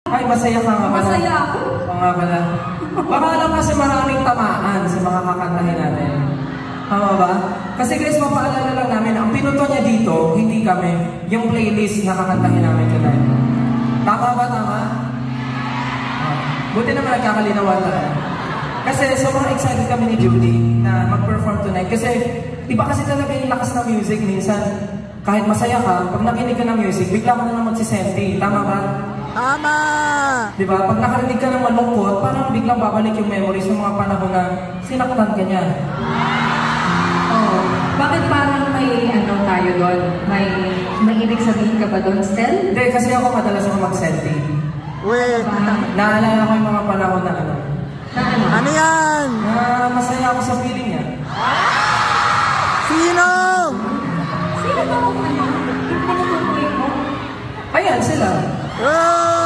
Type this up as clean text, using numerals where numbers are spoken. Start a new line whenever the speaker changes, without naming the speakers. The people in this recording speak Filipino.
Ay, masaya ka nga pala.
Masaya ako.
Oo nga pala. Baka alam kasi maraming tamaan sa mga kakantahin natin. Tama ba? Kasi guys, mapaalala lang namin, ang pinuto niya dito, hindi kami, yung playlist na kakantahin namin tonight. Tama ba? Tama? Buti naman nagkakalinawan tayo. Kasi sobrang excited kami ni Judy na mag-perform tonight. Kasi iba kasi talaga yung lakas ng music minsan. Kahit masaya ka, pag nakinig ka ng music, bigla ka na naman magsisenti. Tama ba?
Tama!
Diba? Pag nakarinig ka ng malungkot, parang biglang babalik yung memories ng mga panahon na sinaktan ka niya.
Oh, bakit parang may ano tayo doon? May ibig sabihin ka ba doon, Stel?
Hindi, kasi ako madalas ako mag-senti.
Wait!
Naalala ko yung mga panahon na ano.
Na ano?
Ano yan?
Na masaya ako sa feeling niya.
Sino?
Sino ba kung ano? Yung pinutukoy mo?
Ayan, sila.
Oh!